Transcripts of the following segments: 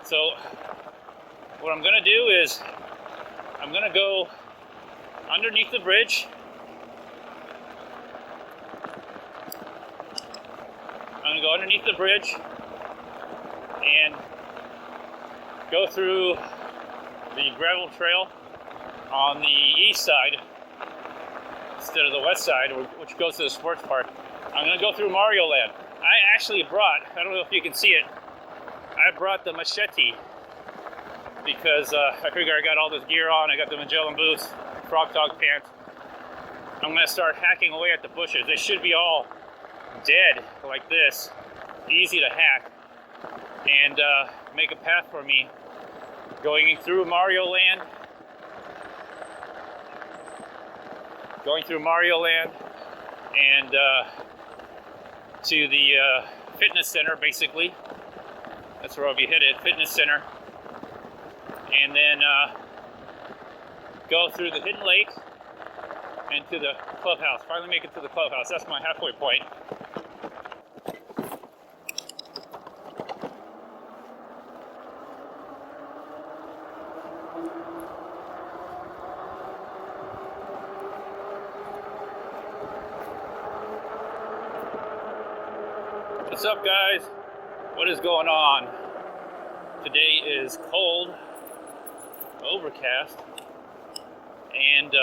So what I'm gonna do is I'm gonna go underneath the bridge. I'm gonna go underneath the bridge and go through the gravel trail on the east side instead of the west side, which goes to the sports park. I'm gonna go through Mario Land. I actually brought, I don't know if you can see it, I brought the machete because I figure I got all this gear on. I got the Magellan boots, Frog Dog pants. I'm gonna start hacking away at the bushes. They should be all dead like this, easy to hack, and make a path for me going through Mario Land, and to the fitness center, basically. That's where I'll be headed, fitness center, and then go through the hidden lake and to the clubhouse. Finally make it to the clubhouse. That's my halfway point. What's up, guys? What is going on? Today is cold, overcast, and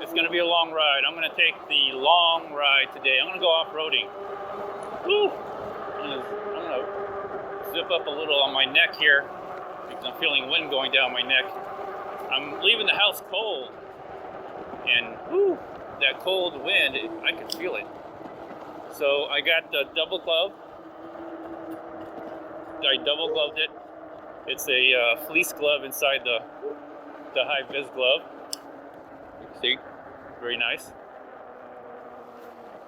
it's going to be a long ride. I'm going to take the long ride today. I'm going to go off-roading. Woo! I'm going to zip up a little on my neck here because I'm feeling wind going down my neck. I'm leaving the house cold, and woo, that cold wind, I can feel it. So I got the double glove. I double gloved it. It's a fleece glove inside the Hi-Vis glove. You can see, very nice.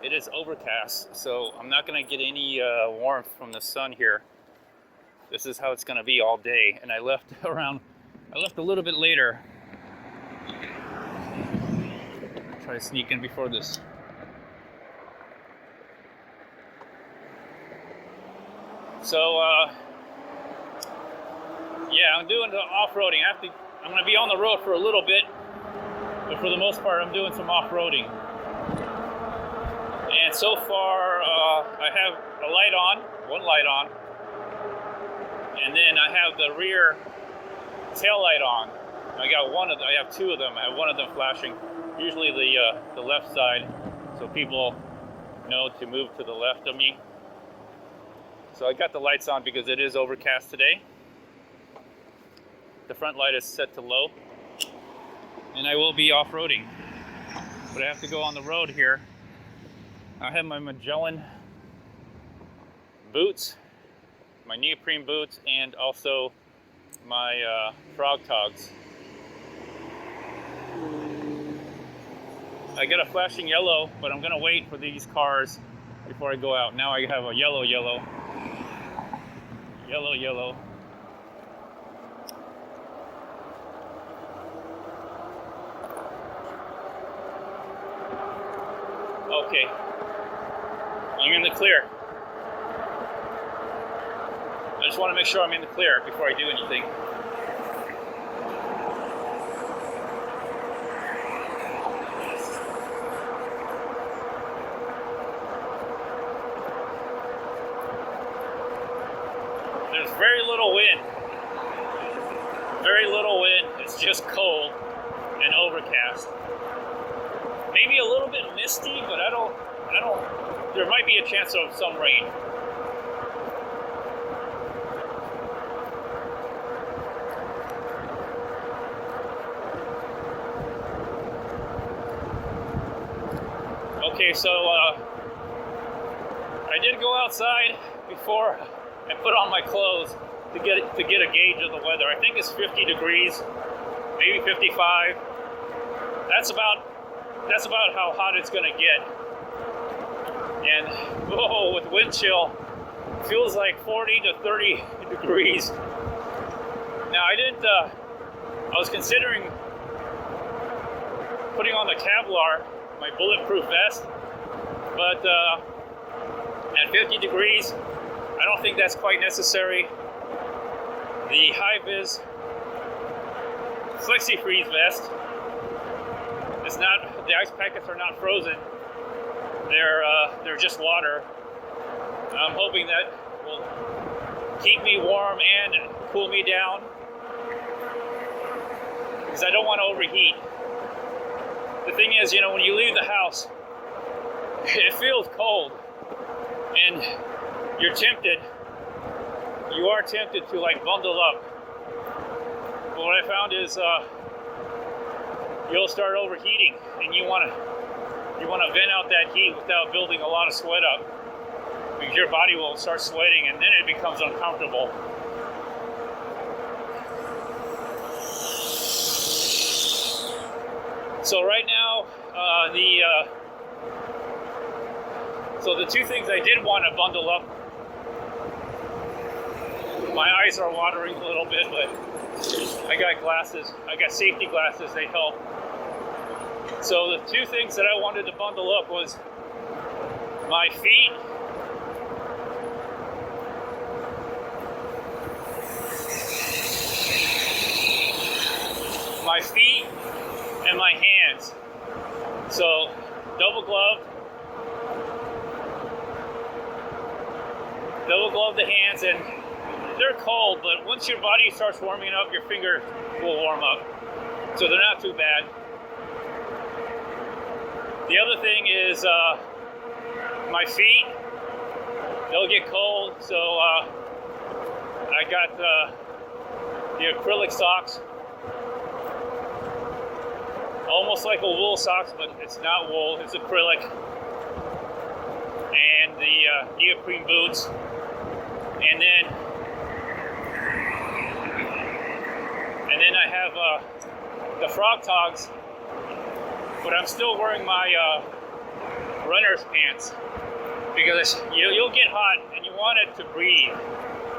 It is overcast, so I'm not going to get any warmth from the sun here. This is how it's going to be all day. And I left a little bit later. Try to sneak in before this. So, yeah, I'm doing the off-roading. I'm going to be on the road for a little bit, but for the most part, I'm doing some off-roading. And so far, I have a light on, one light on, and then I have the rear tail light on. I have two of them. I have one of them flashing, usually the left side, so people know to move to the left of me. So I got the lights on because it is overcast today. The front light is set to low, and I will be off-roading. But I have to go on the road here. I have my Magellan boots, my neoprene boots, and also my Frog Togs. I got a flashing yellow, but I'm gonna wait for these cars before I go out. Now I have a yellow. Okay, I'm in the clear. I just want to make sure I'm in the clear before I do anything. There's very little wind. It's just cold and overcast. Maybe a little bit misty, but I don't, there might be a chance of some rain. Okay, so I did go outside before I put on my clothes to get a gauge of the weather. I think it's 50 degrees, maybe 55. That's about how hot it's gonna get. And whoa, with wind chill, feels like 40 to 30 degrees. Now I was considering putting on the Kevlar, my bulletproof vest, but at 50 degrees, I don't think that's quite necessary. The Hi-Vis FlexiFreeze vest is not, the ice packets are not frozen. They're just water. I'm hoping that will keep me warm and cool me down, because I don't want to overheat. The thing is, you know, when you leave the house, it feels cold, and you're tempted. You are tempted to like bundle up. But what I found is you'll start overheating, and you want to vent out that heat without building a lot of sweat up, because your body will start sweating, and then it becomes uncomfortable. So right now, the two things I did want to bundle up. My eyes are watering a little bit, but I got glasses. I got safety glasses. They help. So the two things that I wanted to bundle up was my feet and my hands. So double glove the hands, and they're cold, but once your body starts warming up, your finger will warm up. So they're not too bad. The other thing is my feet, they'll get cold, so I got the acrylic socks. Almost like a wool socks, but it's not wool, it's acrylic. And the neoprene boots. And then I have the frog togs, but I'm still wearing my runner's pants, because you'll get hot and you want it to breathe.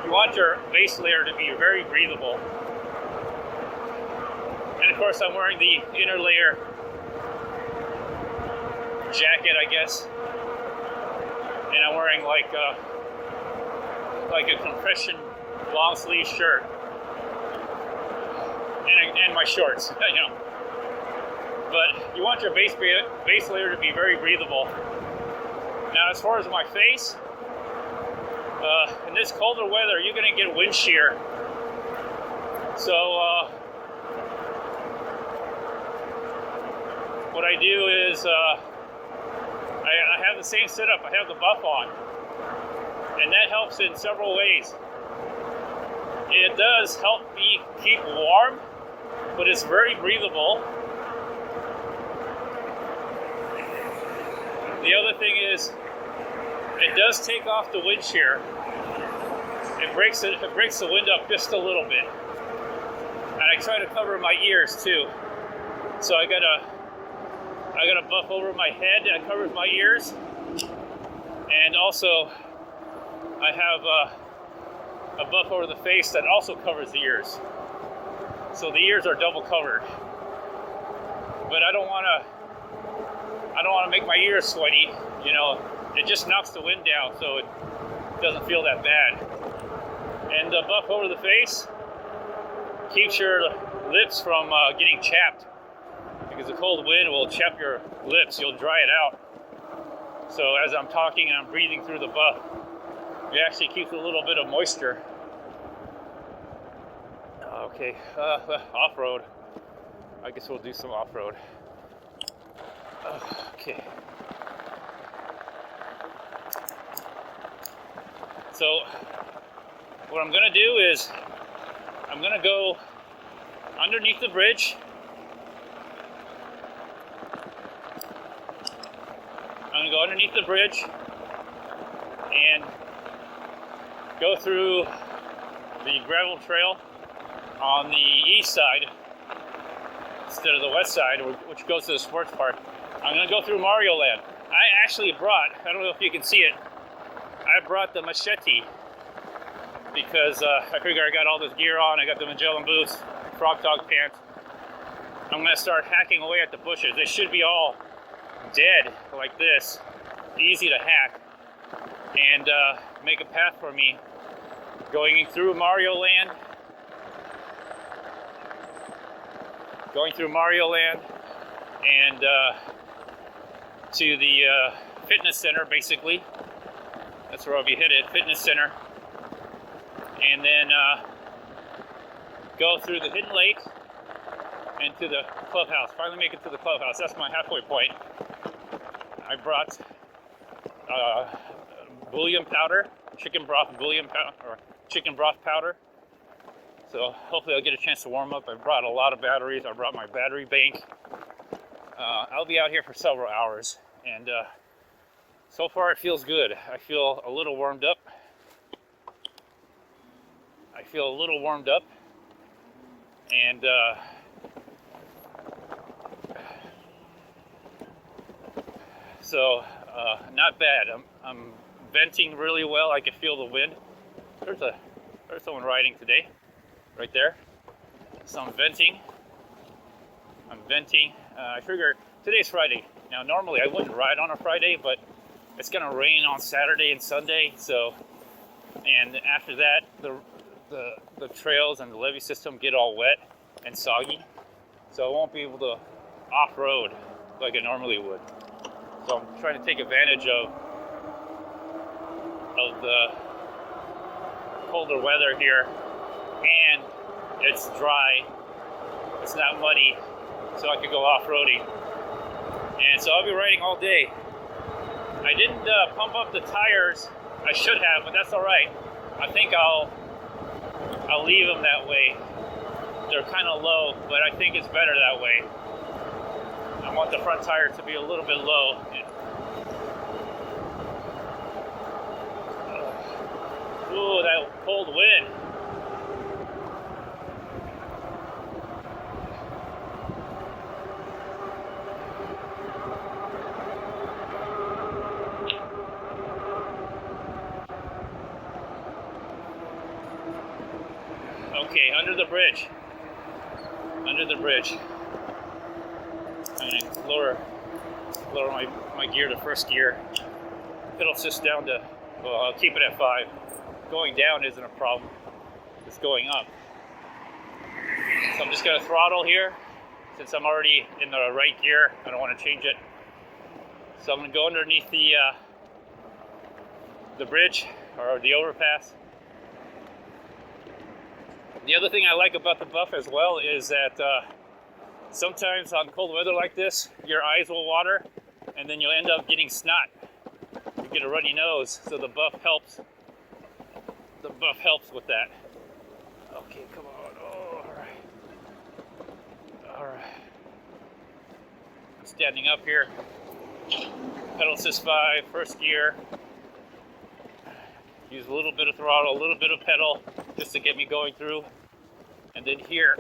You want your base layer to be very breathable. And of course I'm wearing the inner layer jacket, I guess. And I'm wearing like a compression long sleeve shirt. And my shorts, you know. But you want your base layer to be very breathable. Now as far as my face, in this colder weather, you're gonna get wind shear. So what I do is I have the same setup. I have the buff on, and that helps in several ways. It does help me keep warm, but it's very breathable. The other thing is, it does take off the wind shear. It breaks the wind up just a little bit. And I try to cover my ears too. So I got a buff over my head that covers my ears. And also I have a buff over the face that also covers the ears. So the ears are double covered. But I don't want to make my ears sweaty, you know. It just knocks the wind down, so it doesn't feel that bad. And the buff over the face keeps your lips from getting chapped, because the cold wind will chap your lips. You'll dry it out. So as I'm talking and I'm breathing through the buff, it actually keeps a little bit of moisture. Okay, off-road. I guess we'll do some off-road. Okay. So what I'm gonna do is I'm gonna go underneath the bridge. I'm gonna go underneath the bridge and go through the gravel trail on the east side instead of the west side, which goes to the sports park. I'm gonna go through Mario Land. I actually brought, I don't know if you can see it, I brought the machete because I figure I got all this gear on. I got the Magellan boots, frog dog pants. I'm gonna start hacking away at the bushes. They should be all dead like this, easy to hack. And make a path for me going through Mario Land. And to the fitness center, basically. That's where I'll be headed, fitness center. And then go through the hidden lake and to the clubhouse. Finally make it to the clubhouse. That's my halfway point. I brought bouillon powder, chicken broth powder. So hopefully I'll get a chance to warm up. I brought a lot of batteries. I brought my battery bank. I'll be out here for several hours, and so far it feels good. I feel a little warmed up. And so not bad. I'm venting really well. I can feel the wind. There's someone riding today, right there. So I'm venting. I figure today's Friday. Now normally I wouldn't ride on a Friday, but it's gonna rain on Saturday and Sunday. So, and after that, the trails and the levee system get all wet and soggy. So I won't be able to off-road like I normally would. So I'm trying to take advantage of the colder weather here, and it's dry, it's not muddy, so I could go off-roading. And so I'll be riding all day. I didn't pump up the tires. I should have, but that's all right. I think I'll leave them that way. They're kind of low, but I think it's better that way. I want the front tire to be a little bit low. Ooh, that cold wind. Okay, under the bridge. I'm gonna lower my gear to first gear. Pedal assist down to, well, I'll keep it at 5. Going down isn't a problem, it's going up. So I'm just gonna throttle here, since I'm already in the right gear, I don't wanna change it. So I'm gonna go underneath the bridge, or the overpass. The other thing I like about the buff as well is that sometimes on cold weather like this, your eyes will water, and then you'll end up getting snot. You get a runny nose, so the buff helps. The buff helps with that. Okay, come on. Oh, all right. I'm standing up here. Pedal assist 5, first gear. Use a little bit of throttle, a little bit of pedal, just to get me going through. And then here,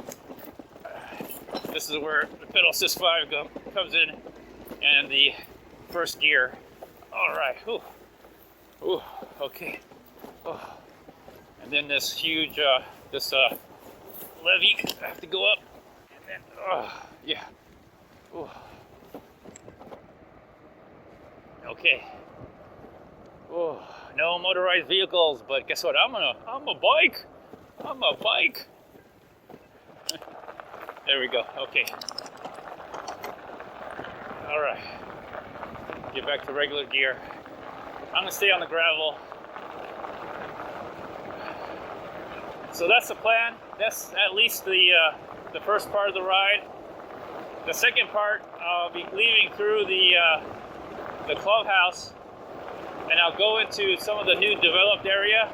this is where the pedal assist 5 comes in, and the first gear. All right. Ooh. Okay. Oh. And then this huge, levee, I have to go up, and then, yeah. Ooh. Okay. Oh, no motorized vehicles, but guess what? I'm a bike. There we go. Okay. All right. Get back to regular gear. I'm gonna stay on the gravel. So that's the plan. That's at least the first part of the ride. The second part, I'll be leaving through the clubhouse, and I'll go into some of the new developed area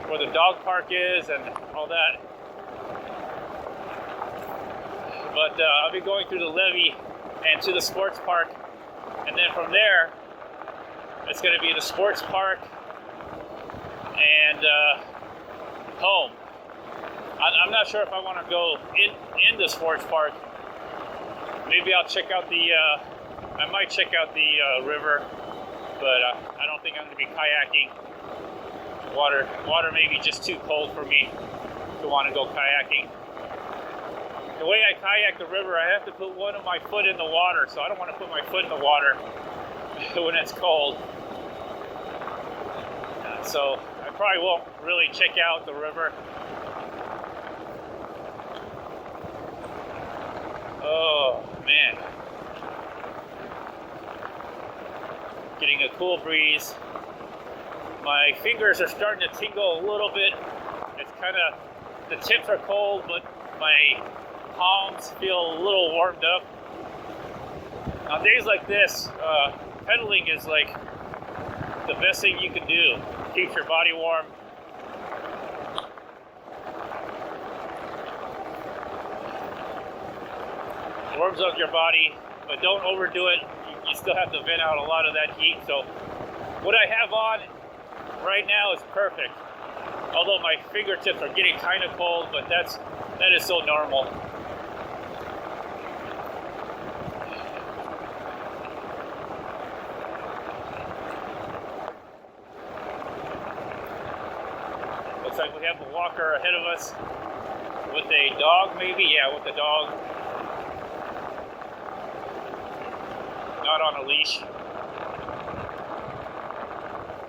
where the dog park is and all that. But I'll be going through the levee and to the sports park, and then from there, it's going to be the sports park and home. I'm not sure if I want to go in the sports park. Maybe I'll check out I might check out the river, but I don't think I'm going to be kayaking. Water may be just too cold for me to want to go kayaking. The way I kayak the river, I have to put one of my foot in the water, so I don't want to put my foot in the water when it's cold. so I probably won't really check out the river. Oh man, getting a cool breeze. My fingers are starting to tingle a little bit. It's kind of, the tips are cold, but my palms feel a little warmed up. On days like this, pedaling is like the best thing you can do. Keeps your body warm. Warms up your body, but don't overdo it. You still have to vent out a lot of that heat. So what I have on right now is perfect. Although my fingertips are getting kind of cold, but that is so normal. Looks like we have a walker ahead of us with a dog, maybe? Yeah, with a dog. Not on a leash.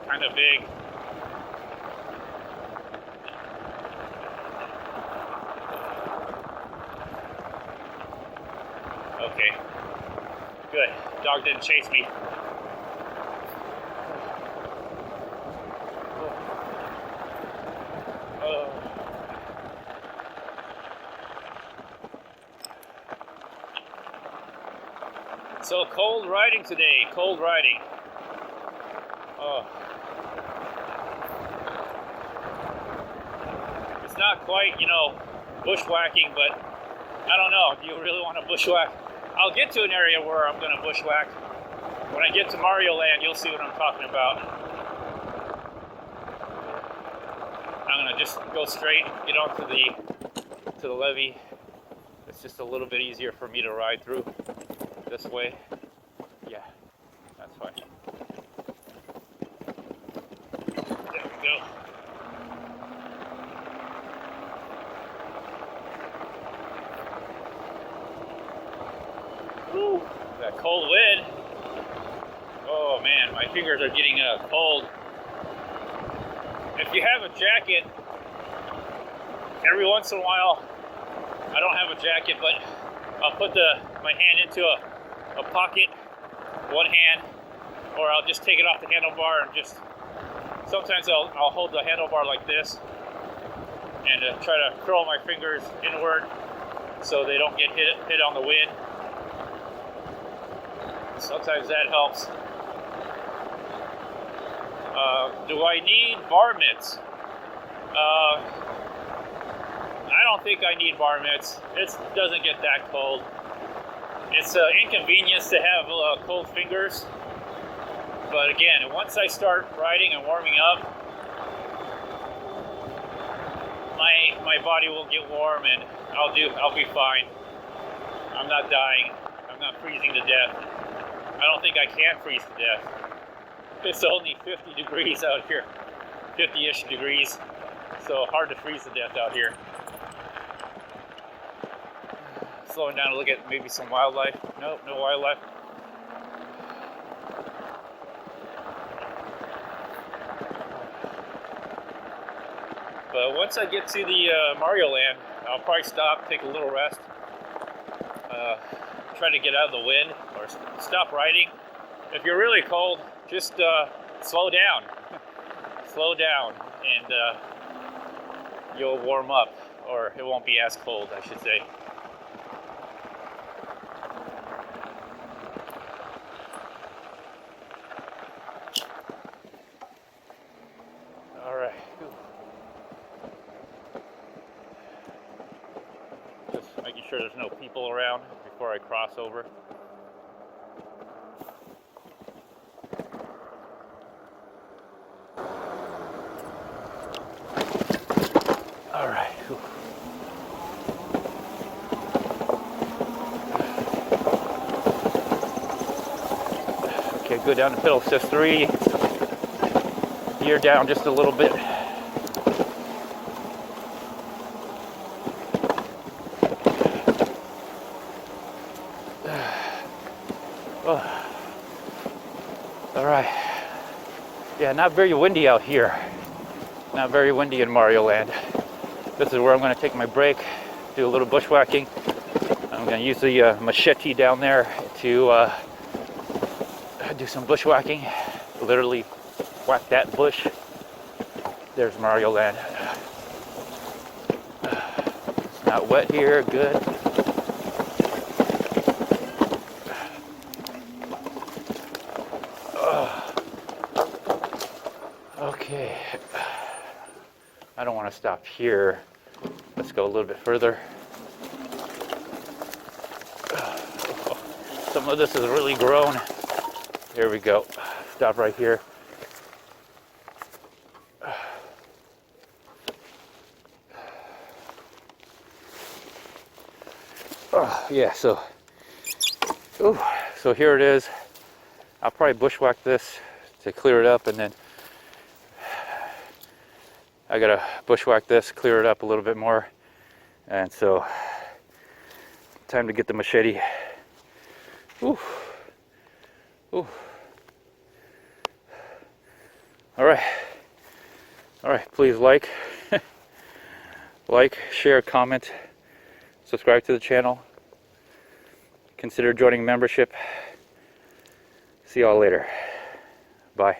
Kind of big. Okay. Good. Dog didn't chase me. So cold riding today, cold riding. Oh. It's not quite, bushwhacking, but I don't know. Do you really want to bushwhack? I'll get to an area where I'm going to bushwhack. When I get to Mario Land, you'll see what I'm talking about. I'm going to just go straight, get onto the levee. It's just a little bit easier for me to ride through. This way. Yeah, that's fine. There we go. Woo, that cold wind. Oh man, my fingers are getting cold. If you have a jacket, every once in a while, I don't have a jacket, but I'll put my hand into a pocket, one hand, or I'll just take it off the handlebar and just, sometimes I'll hold the handlebar like this and try to curl my fingers inward so they don't get hit on the wind. Sometimes that helps. Do I need bar mitts? I don't think I need bar mitts. It doesn't get that cold. It's an inconvenience to have cold fingers, but again, once I start riding and warming up, my body will get warm and I'll be fine. I'm not dying. I'm not freezing to death. I don't think I can freeze to death. It's only 50 degrees out here, 50-ish degrees, so hard to freeze to death out here. Slowing down to look at maybe some wildlife. Nope, no wildlife. But once I get to the Mario Land, I'll probably stop, take a little rest, try to get out of the wind, or stop riding. If you're really cold, just slow down. Slow down, and you'll warm up, or it won't be as cold, I should say. Making sure there's no people around before I cross over. All right. Okay, go down to pedal assist 3. Gear down just a little bit. All right. Yeah, not very windy out here. Not very windy in Mario Land. This is where I'm going to take my break, do a little bushwhacking. I'm going to use the machete down there to do some bushwhacking. Literally whack that bush. There's Mario Land. It's not wet here, good. Okay. I don't want to stop here. Let's go a little bit further. Some of this is really grown. Here we go. Stop right here. Yeah, so here it is. I'll probably bushwhack this to clear it up, and then I gotta bushwhack this, clear it up a little bit more. And so, time to get the machete. Ooh. Ooh. All right, please like, share, comment, subscribe to the channel. Consider joining membership. See y'all later. Bye.